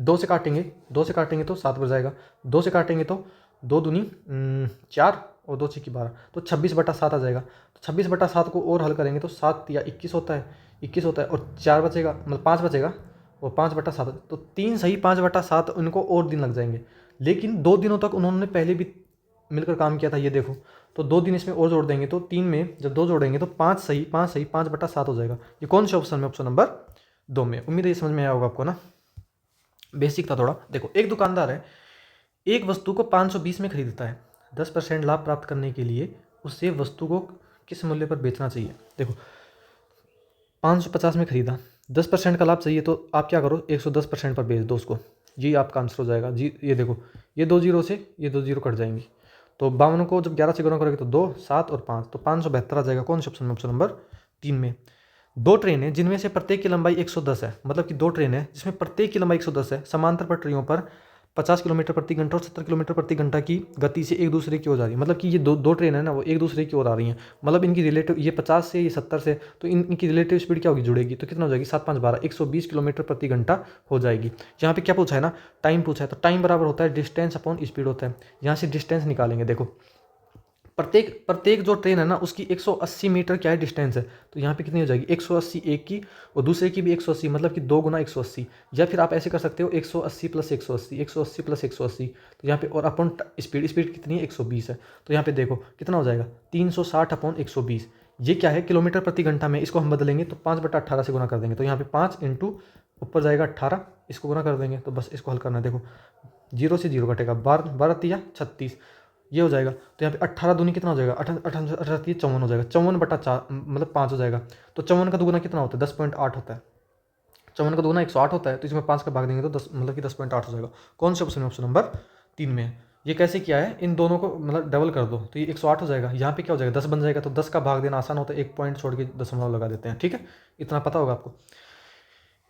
2 से काटेंगे तो 7 बच जाएगा, 2 से काटेंगे तो 2 दूनी 4 और 2 6 12, तो 26/7 आ जाएगा। तो 26/7 को और हल करेंगे तो 7 या 21 होता है, 21 होता है, और 4 बचेगा, मतलब 5 बचेगा, और 5/7। तो 3 सही 5/7 उनको और दिन लग जाएंगे। लेकिन 2 दिनों तक उन्होंने पहले भी मिलकर काम किया था, ये देखो। तो 2 दिन इसमें और जोड़ देंगे, तो 3 में जब 2 जोड़ेंगे तो 5 सही 5/7 हो जाएगा। ये कौन से ऑप्शन में, ऑप्शन नंबर 2 में। उम्मीद है ये समझ में आया होगा आपको ना, बेसिक था थोड़ा। देखो एक दुकानदार है, एक वस्तु को 520 में खरीदता है। 10% लाभ प्राप्त करने के लिए उसे वस्तु को किस मूल्य पर बेचना चाहिए। देखो 550 में खरीदा, 10% का लाभ चाहिए, तो आप क्या करो, 110% पर बेच दो उसको। जी आपका आंसर हो जाएगा जी। ये देखो, ये 2 जीरो से ये 2 जीरो कट जाएंगी, तो 52 को जब 11 से गुणा करोगे तो 2, 7 और 5, तो 572 आ जाएगा। कौन से ऑप्शन में, ऑप्शन नंबर 3 में। 2 ट्रेनें जिनमें से प्रत्येक की लंबाई 110 है, मतलब कि 2 ट्रेनें जिसमें प्रत्येक की लंबाई 110 है, समांतर पटरियों पर 50 किलोमीटर प्रति घंटा और 70 किलोमीटर प्रति घंटा की गति से एक दूसरे की ओर जा रही है। मतलब कि ये दो ट्रेन है ना, वो एक दूसरे की ओर आ रही हैं। मतलब इनकी रिलेटिव, ये 50 से ये 70 से, तो इनकी रिलेटिव स्पीड क्या होगी, जुड़ेगी। तो कितना हो जाएगी, 7 5 12, 120 किलोमीटर प्रति घंटा हो जाएगी। यहाँ पे क्या पूछा है ना, टाइम पूछा है। तो टाइम बराबर होता है डिस्टेंस अपॉन स्पीड होता है। यहाँ से डिस्टेंस निकालेंगे। देखो प्रत्येक जो ट्रेन है ना उसकी 180 मीटर क्या है डिस्टेंस है, तो यहाँ पे कितनी हो जाएगी 180 एक की और दूसरे की भी 180, मतलब कि 2 गुना 180। या फिर आप ऐसे कर सकते हो 180 प्लस 180, 180 प्लस 180, तो यहाँ पे और अपॉन स्पीड कितनी है 120 है, तो यहाँ पे देखो कितना हो जाएगा 360 अपॉन 120। ये क्या है किलोमीटर प्रति घंटा में, इसको हम बदलेंगे तो 5/18 से गुना कर देंगे, तो यहाँ पे 5 इंटू ऊपर जाएगा 18, इसको गुना कर देंगे, तो बस इसको हल करना है। देखो 0 से 0 कटेगा, 12 ये हो जाएगा, तो यहाँ पे 18 दूनी कितना हो जाएगा 18 54 हो जाएगा, 54/4 मतलब 5 हो जाएगा। तो 54 का दुगुना कितना होता है 10.8 होता है, 54 का दुगुना 108 होता है, तो इसमें 5 का भाग देंगे तो 10 मतलब कि 10.8 हो जाएगा। कौन से ऑप्शन में, ऑप्शन नंबर 3 में है। ये कैसे किया है, इन दोनों को मतलब डबल कर दो तो ये 108 हो जाएगा, यहाँ पे क्या हो जाएगा 10 बन जाएगा, तो 10 का भाग देना आसान होता है, एक पॉइंट छोड़ के दशमलव लगा देते हैं, ठीक है, इतना पता होगा आपको।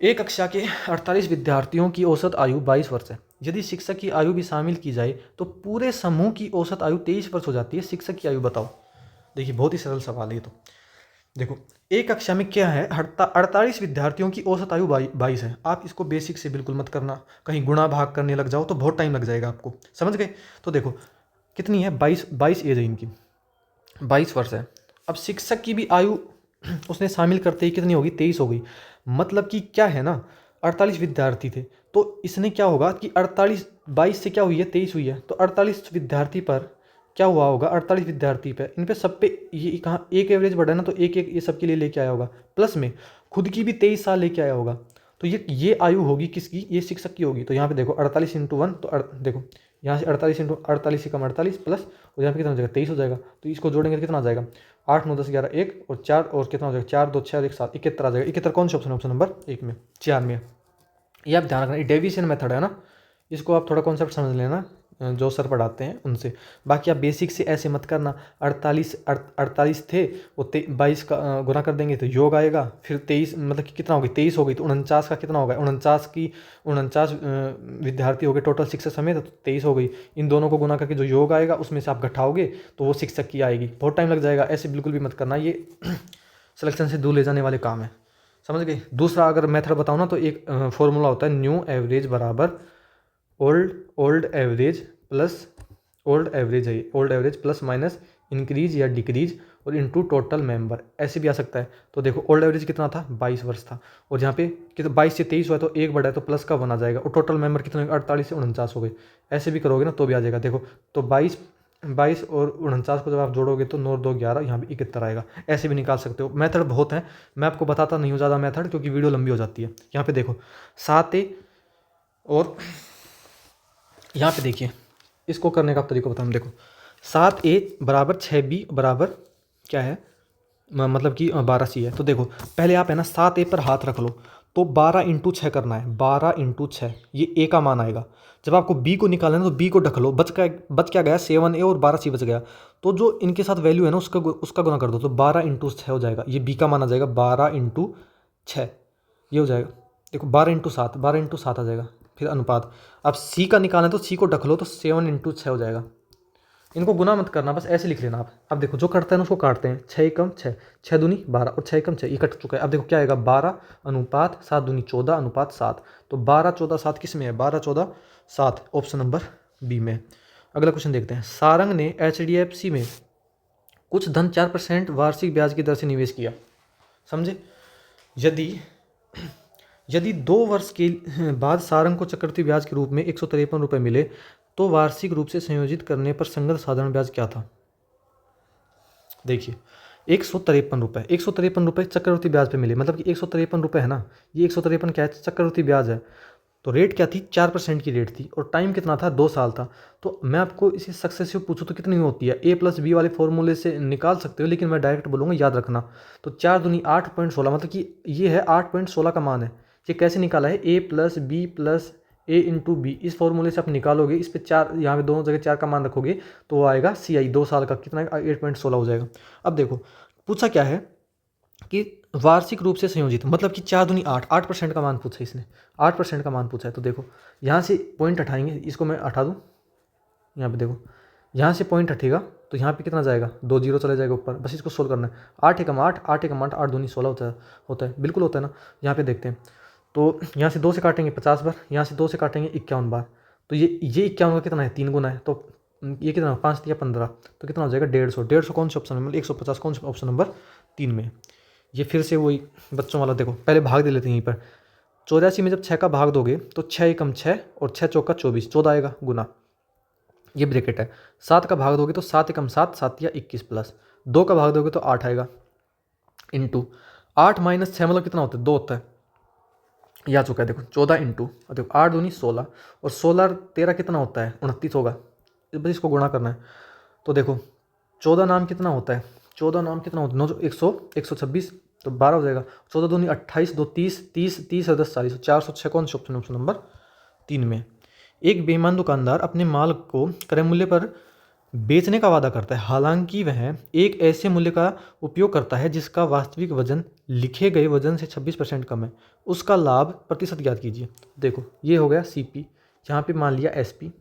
एक कक्षा के 48 विद्यार्थियों की औसत आयु 22 वर्ष है। यदि शिक्षक की आयु भी शामिल की जाए तो पूरे समूह की औसत आयु 23 वर्ष हो जाती है। शिक्षक की आयु बताओ। देखिए बहुत ही सरल सवाल है ये तो। देखो एक कक्षा में क्या है 48 विद्यार्थियों की औसत आयु 22 है। आप इसको बेसिक से बिल्कुल मत करना, कहीं गुणा भाग करने लग जाओ तो बहुत टाइम लग जाएगा आपको, समझ गए। तो देखो कितनी है 22 एज है इनकी, 22 वर्ष है। अब शिक्षक की भी आयु उसने शामिल करते ही कितनी होगी 23 हो गई। मतलब कि क्या है ना 48 विद्यार्थी थे, तो इसने क्या होगा कि 48 22 से क्या हुई है 23 हुई है, तो 48 विद्यार्थी पर क्या हुआ होगा 48 विद्यार्थी पे इन पे सब पे ये कहाँ एक एवरेज बढ़ा ना, तो एक एक ये सबके लिए लेके आया होगा, प्लस में खुद की भी 23 साल लेके आया होगा। तो ये आयु होगी किसकी, ये शिक्षक की होगी। तो यहाँ पे देखो 48 इंटू 1, तो देखो यहाँ से 48 इंटू 48 से कम 48 प्लस, और यहाँ पे कितना हो जाएगा 23 हो जाएगा। तो इसको जोड़ेंगे तो कितना आ जाएगा 8 9 10 11 1 और 4 और कितना हो जाएगा 4 2 6 और 1 7 71 आ जाएगा। 71 कौन सा ऑप्शन है, ऑप्शन नंबर 1 में 4 में। ये आप ध्यान रखना, ये डेविएशन मेथड है ना, इसको आप थोड़ा कॉन्सेप्ट समझ लेना जो सर पढ़ाते हैं उनसे। बाकी आप बेसिक से ऐसे मत करना, 48 थे वो 22 का गुना कर देंगे तो योग आएगा, फिर 23 मतलब कि कितना हो गई 23 हो गई, तो 49 का कितना होगा 49 विद्यार्थी हो गए टोटल शिक्षक समेत, तो 23 हो गई। इन दोनों को गुना करके जो योग आएगा उसमें से आप घटाओगे तो वो शिक्षक की आएगी। बहुत टाइम लग जाएगा, ऐसे बिल्कुल भी मत करना, ये सिलेक्शन से दूर ले जाने वाले काम है, समझ गए। दूसरा अगर मेथड बताओ ना, तो एक फॉर्मूला होता है न्यू एवरेज बराबर ओल्ड एवरेज है, old average plus minus increase या डिक्रीज और इनटू टोटल मेंबर, ऐसे भी आ सकता है। तो देखो ओल्ड एवरेज कितना था 22 वर्ष था, और यहाँ पे कितना 22 से 23 हुआ है तो एक बढ़ा है तो प्लस का 1 आ जाएगा, और टोटल मेंबर कितने 48 से 49 हो गए। ऐसे भी करोगे ना तो भी आ जाएगा। देखो तो 22 और 49 को जब आप जोड़ोगे तो 9 2 11, यहाँ भी 71 आएगा। ऐसे भी निकाल सकते हो, मेथड बहुत हैं, मैं आपको बताता नहीं हूँ ज़्यादा मेथड क्योंकि वीडियो लंबी हो जाती है। यहाँ पे देखो 7A और यहाँ पे देखिए इसको करने का तरीका बताऊँ। देखो 7A बराबर 6B बराबर क्या है मतलब कि 12C है। तो देखो पहले आप है ना 7A पर हाथ रख लो, तो 12 इंटू 6 करना है, 12 इंटू 6 ये A का मान आएगा। जब आपको B को निकालना है तो B को ढक लो, बच क्या गया 7A और 12C बच गया, तो जो इनके साथ वैल्यू है ना उसका गुना कर दो, तो 12 इंटू 6 हो जाएगा, ये B का मान आ जाएगा 12 इंटू 6 ये हो जाएगा। देखो 12 इंटू 7 आ जाएगा, फिर अनुपात। अब C का निकालना है तो C को ढक लो, तो 7 इंटू 6 हो जाएगा। इनको गुना मत करना, बस ऐसे लिख लेना आप। अब देखो जो कटता है ना उसको काटते हैं, 6 कम 6, 6 दूनी 12 और 6 कम 6, ये कट चुका है। अब देखो क्या आएगा 12 अनुपात 7 दूनी 14 अनुपात 7, तो 12 14 7 किस में है 12 14 7, ऑप्शन नंबर बी में। अगला क्वेश्चन देखते हैं। सारंग ने HDFC में कुछ धन 4% वार्षिक ब्याज की दर से निवेश किया, समझे। यदि 2 वर्ष के बाद सारंग को चक्रवृद्धि ब्याज के रूप में 153 रुपये मिले तो वार्षिक रूप से संयोजित करने पर संगत साधारण ब्याज क्या था। देखिए 153 रुपये चक्रवृद्धि ब्याज पे मिले, मतलब कि 153 रुपये है ना, ये 153 क्या है चक्रवृद्धि ब्याज है। तो रेट क्या थी 4% की रेट थी, और टाइम कितना था 2 साल था। तो मैं आपको इसे सक्सेसिव पूछूँ तो कितनी होती है, A+B वाले फॉर्मूले से निकाल सकते हो, लेकिन मैं डायरेक्ट बोलूँगा याद रखना। तो 4 दूनी 8.16, मतलब कि ये है 8.16 का मान है। ये कैसे निकाला है A+B+A इंटू बी, इस फॉर्मूले से आप निकालोगे, इस पे 4 यहाँ पे दोनों जगह 4 का मान रखोगे तो वो आएगा CI 2 साल का कितना 8.16 हो जाएगा। अब देखो पूछा क्या है कि वार्षिक रूप से संयोजित, मतलब कि 4 दूनी 8% का मान पूछा है इसने, 8% का मान पूछा है। तो देखो यहाँ से पॉइंट हटाएंगे, इसको मैं हटा दूँ, यहाँ पे देखो यहाँ से पॉइंट हटेगा तो यहाँ पे कितना जाएगा 2 0 चले जाएगा ऊपर, बस इसको सोल्व करना है। 8 एकम 8 8 एकम 8 8 दूनी 16 होता है बिल्कुल होता है ना। यहाँ पे देखते हैं, तो यहाँ से 2 से काटेंगे 50 बार, यहाँ से 2 से काटेंगे 51 बार, तो ये 51 का कितना है 3 गुना है, तो ये कितना 5 या 15, तो कितना हो जाएगा 150। 150 कौन से ऑप्शन में, 150 कौन से ऑप्शन नंबर 3 में। ये फिर से वही बच्चों वाला, देखो पहले भाग दे लेते हैं यहीं पर। 84 में जब 6 का भाग दोगे तो 6 एकम 6 और 6 चौका 24, 14 आएगा गुना, ये ब्रैकेट है। 7 का भाग दोगे तो 7 एकम 7, 7 या 21 प्लस 2 का भाग दोगे तो 8 आएगा, इंटू 8 माइनस 6 मतलब कितना होता है 2 होता है, ये आ चुका है देखो 14 इंटू, और देखो 8 दूनी 16 और 16 13 कितना होता है 29 होगा, बस इसको गुणा करना है। तो देखो 14 नाम कितना होता है, 14 नाम कितना होता है 9 126, तो 12 हो जाएगा। 14 दूनी 28, 2 30, 30 30 और 10 40, 406 कौन सा ऑप्शन, ऑप्शन नंबर 3 में। एक बेईमान दुकानदार अपने माल को क्रय मूल्य पर बेचने का वादा करता है, हालांकि वह एक ऐसे मूल्य का उपयोग करता है जिसका वास्तविक वजन लिखे गए वजन से 26% कम है, उसका लाभ प्रतिशत ज्ञात कीजिए। देखो ये हो गया सीपी, यहाँ पे मान लिया एसपी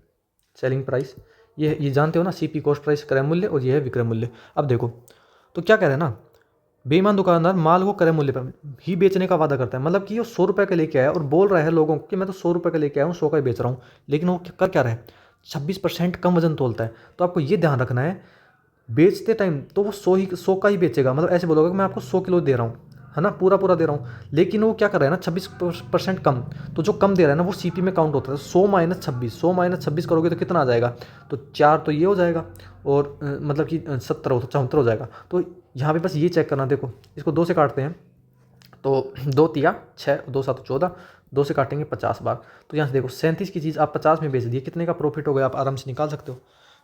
सेलिंग प्राइस, ये जानते हो ना, सीपी कॉस्ट प्राइस क्रय मूल्य, और ये है विक्रय मूल्य। अब देखो तो क्या कह रहे हैं ना, बेईमान दुकानदार माल को क्रय मूल्य पर ही बेचने का वादा करता है, मतलब कि वो 100 रुपये का लेके आया और बोल रहा है लोगों को कि मैं तो 100 रुपये का लेके आया हूँ, 100 का ही बेच रहा हूँ, लेकिन वो कर क्या रहा है 26% कम वजन तोलता है। तो आपको ये ध्यान रखना है, बेचते टाइम तो वो 100 का ही बेचेगा, मतलब ऐसे बोलोगे कि मैं आपको 100 किलो दे रहा हूँ, है ना, पूरा पूरा दे रहा हूँ, लेकिन वो क्या कर रहा है ना 26% कम, तो जो कम दे रहा है ना वो सीपी में काउंट होता है। 100 माइनस 26, 100 माइनस 26 करोगे तो कितना आ जाएगा, तो 4 तो ये हो जाएगा, और मतलब कि 70 हो तो 74 हो जाएगा। तो यहाँ पे बस ये चेक करना, देखो इसको 2 से काटते हैं तो 2 तिया 6, 2 7 14, 2 से काटेंगे 50 बार, तो यहाँ से देखो 37 की चीज़ आप 50 में बेच दी, कितने का प्रॉफिट हो गया आप आराम से निकाल सकते हो,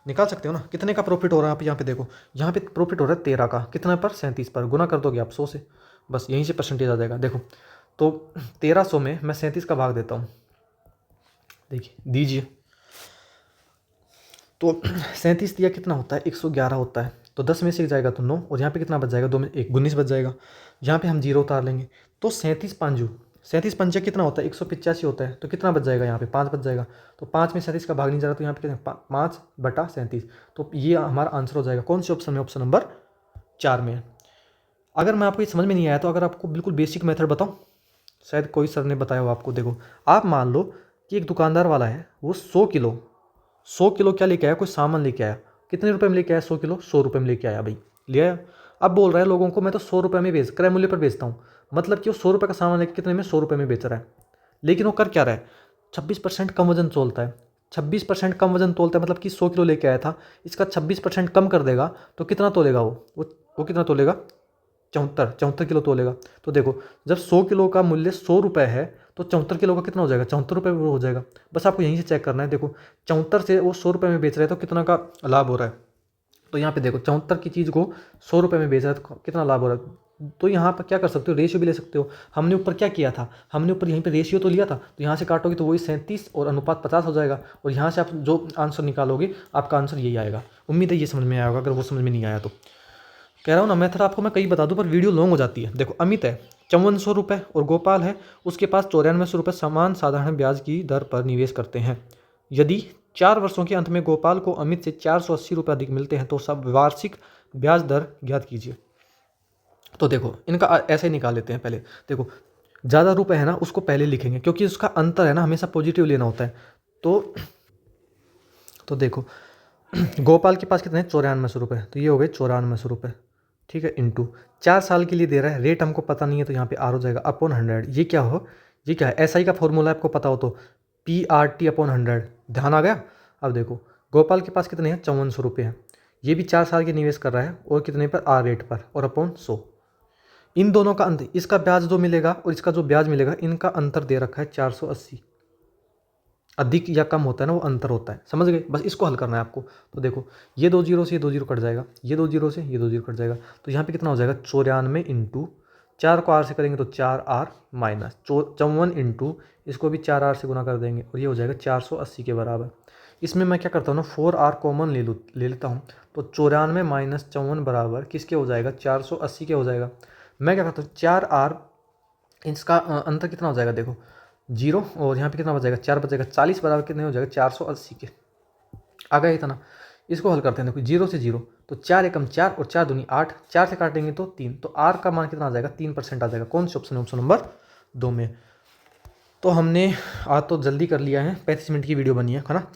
निकाल सकते हो ना, कितने का प्रॉफिट हो रहा है आप यहाँ पे देखो, यहाँ पे प्रॉफिट हो रहा है 13 का, कितना पर 37 पर, गुना कर दोगे आप 100 से, बस यहीं से परसेंटेज आ जाएगा। देखो तो 1300 में मैं 37 का भाग देता हूँ, देखिए दीजिए, तो 37 दिया कितना होता है 111 होता है, तो 10 में से जाएगा तो 9, और यहाँ पे कितना बच जाएगा 2 में 1, 19 बच जाएगा, यहाँ पे हम जीरो उतार लेंगे, तो 37 पंजा कितना होता है 185 होता है, तो कितना बच जाएगा यहाँ पे 5 बच जाएगा, तो 5 में 37 का भाग नहीं जा रहा, तो यहाँ पे कितना 5/37, तो ये हमारा आंसर हो जाएगा कौन से ऑप्शन में, ऑप्शन नंबर 4 में। अगर मैं आपको ये समझ में नहीं आया तो अगर आपको बिल्कुल बेसिक मेथड बताऊँ, शायद कोई सर ने बताया हो आपको, देखो आप मान लो कि एक दुकानदार वाला है, वो 100 किलो क्या लेके आया, कोई सामान लेके आया, कितने रुपए में लेके आया 100 किलो, 100 रुपये में लेके आया भाई, ले आया। अब बोल रहा है लोगों को मैं तो 100 रुपये में क्रय मूल्य पर बेचता हूँ, मतलब कि वो 100 रुपये का सामान लेके कितने में 100 रुपये में बेच रहा है, लेकिन वो कर क्या रहा है 26% कम वजन तोलता है, 26% कम वजन तोलता है, मतलब कि 100 किलो लेके आया था, इसका 26% कम कर देगा तो कितना तोलेगा वो कितना तोलेगा 74 किलो तोलेगा। तो देखो जब 100 किलो का मूल्य 100 रुपये है तो 74 किलो का कितना हो जाएगा 74 रुपये हो जाएगा, बस आपको यहीं से चेक करना है। देखो 74 से वो 100 रुपये में बेच रहे हैं तो कितना का लाभ हो रहा है, तो यहाँ पे देखो 74 की चीज़ को 100 रुपये में बेच रहा है तो कितना लाभ हो रहा है। तो यहाँ पर क्या कर सकते हो, रेशियो भी ले सकते हो। हमने ऊपर क्या किया था, हमने ऊपर यहीं पे रेशियो तो लिया था, तो यहाँ से काटोगे तो वही 37 और अनुपात 50 हो जाएगा, और यहाँ से आप जो आंसर निकालोगे आपका आंसर यही आएगा। उम्मीद है ये समझ में आया होगा, अगर वो समझ में नहीं आया तो कह रहा हूँ ना, मेथड आपको मैं कई बता दूँ पर वीडियो लॉन्ग हो जाती है। देखो अमित है 5400 रुपये और गोपाल है उसके पास 9400 रुपये समान साधारण ब्याज की दर पर निवेश करते हैं। यदि 4 वर्षों के अंत में गोपाल को अमित से 480 रुपये अधिक मिलते हैं तो सब वार्षिक ब्याज दर ज्ञात कीजिए। तो देखो इनका ऐसे ही निकाल लेते हैं। पहले देखो ज़्यादा रुपये है ना उसको पहले लिखेंगे क्योंकि उसका अंतर है ना हमेशा पॉजिटिव लेना होता है। तो देखो गोपाल के पास कितने 9400 रुपये, तो ये हो गए 9400 रुपये, ठीक है, इंटू 4 साल के लिए दे रहा है, रेट हमको पता नहीं है तो यहाँ पे आर हो जाएगा अपॉन 100। ये क्या हो, ये क्या है, एसआई का फॉर्मूला आपको पता हो तो PRT अपॉन 100, ध्यान आ गया। अब देखो गोपाल के पास कितने हैं 5400 रुपये हैं, ये भी 4 साल के निवेश कर रहा है और कितने पर आर रेट पर और अपॉन 100। इन दोनों का अंतर, इसका ब्याज जो मिलेगा और इसका जो ब्याज मिलेगा इनका अंतर दे रखा है 480, अधिक या कम होता है ना वो अंतर होता है, समझ गए। बस इसको हल करना है आपको। तो देखो ये 2 जीरो से ये 2 जीरो कट जाएगा, ये 2 जीरो से ये 2 जीरो कट जाएगा, तो यहाँ पे कितना हो जाएगा 94 इंटू 4 को आर से करेंगे तो 4R माइनस 54 इंटू इसको भी 4R से गुना कर देंगे और ये हो जाएगा 480 के बराबर। इसमें मैं क्या करता हूँ ना 4R कॉमन ले लेता हूँ, तो 94 माइनस 54 बराबर किसके हो जाएगा 480 के हो जाएगा। मैं क्या करता हूँ 4R, इसका अंतर कितना हो जाएगा देखो जीरो, और यहाँ पे कितना बचेगा 4 बचेगा, 40 बराबर कितने हो जाएगा 480 के, आ गया इतना। इसको हल करते हैं, देखो 0 से 0 तो 4 एकम 4 और 4 दूनी 8, 4 से काटेंगे तो 3, तो आर का मान कितना आ जाएगा 3% आ जाएगा। कौन से ऑप्शन है, ऑप्शन नंबर 2 में। तो हमने आज तो जल्दी कर लिया है, 35 मिनट की वीडियो बनी है ना।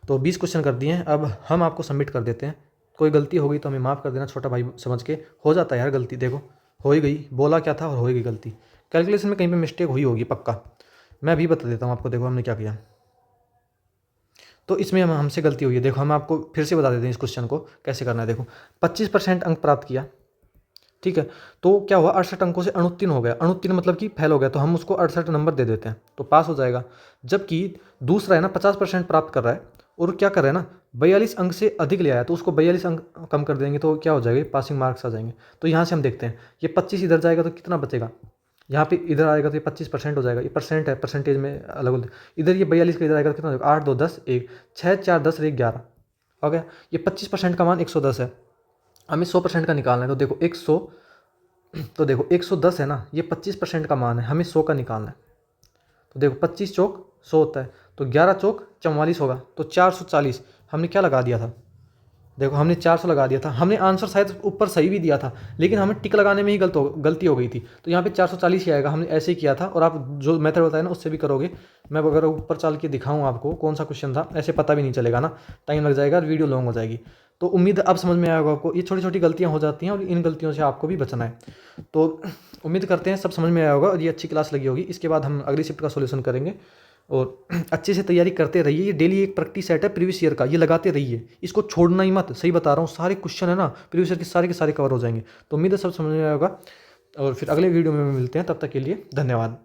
तो 20 क्वेश्चन कर दिए हैं, अब हम आपको सबमिट कर देते हैं। कोई गलती हो गई तो हमें माफ़ कर देना, छोटा भाई समझ के। हो जाता है यार गलती, देखो हो ही गई, बोला क्या था और हो ही गई गलती। कैलकुलेशन में कहीं पे मिस्टेक हुई होगी पक्का, मैं अभी बता देता हूँ आपको। देखो हमने क्या किया, तो इसमें हमसे गलती हुई है। देखो हम आपको फिर से बता देते हैं इस क्वेश्चन को कैसे करना है। देखो 25% अंक प्राप्त किया, ठीक है, तो क्या हुआ, 68 अंकों से अनुत्तीर्ण हो गया। अनुत्तीर्ण मतलब कि फेल हो गया, तो हम उसको 68 नंबर दे देते हैं तो पास हो जाएगा। जबकि दूसरा है ना 50% प्राप्त कर रहा है और क्या कर रहा है ना 42 अंक से अधिक ले आया, तो उसको 42 अंक कम कर देंगे तो क्या हो जाएगा, पासिंग मार्क्स आ जाएंगे। तो यहाँ से हम देखते हैं ये 25 इधर जाएगा तो कितना बचेगा, यहाँ पे इधर आएगा तो ये 25% हो जाएगा, ये परसेंट है, परसेंटेज में अलग अलग। इधर ये 42 का इधर आएगा तो कितना हो जाएगा, 8 2 10 1 6 4 10 1 11 हो गया। ये 25% का मान 110 है, हमें 100% का निकालना है। तो देखो 100, तो देखो 110 है ना, ये 25% का मान है, हमें 100 का निकालना है। तो देखो 25 चौक 100 होता है, तो 11 चौक 44 होगा, तो 440 हमने क्या लगा दिया था, देखो हमने 400 लगा दिया था। हमने आंसर शायद ऊपर सही भी दिया था, लेकिन हमें टिक लगाने में ही गलती हो गई थी, तो यहाँ पे 440 ही आएगा। हमने ऐसे ही किया था, और आप जो मेथड बताया ना उससे भी करोगे। मैं अगर ऊपर चल के दिखाऊँ आपको कौन सा क्वेश्चन था, ऐसे पता भी नहीं चलेगा ना, टाइम लग जाएगा और वीडियो लॉन्ग हो जाएगी। तो उम्मीद अब समझ में आया होगा आपको, ये छोटी छोटी गलतियाँ हो जाती हैं और इन गलतियों से आपको भी बचना है। तो उम्मीद करते हैं सब समझ में आया होगा और ये अच्छी क्लास लगी होगी। इसके बाद हम अगली शिफ्ट का सोल्यूशन करेंगे, और अच्छे से तैयारी करते रहिए। ये डेली एक प्रैक्टिस सेट है प्रीवियस ईयर का, ये लगाते रहिए, इसको छोड़ना ही मत। सही बता रहा हूँ, सारे क्वेश्चन है ना प्रीवियस ईयर के सारे कवर हो जाएंगे। तो उम्मीद है सब समझ में आएगा, और फिर अगले वीडियो में मिलते हैं, तब तक के लिए धन्यवाद।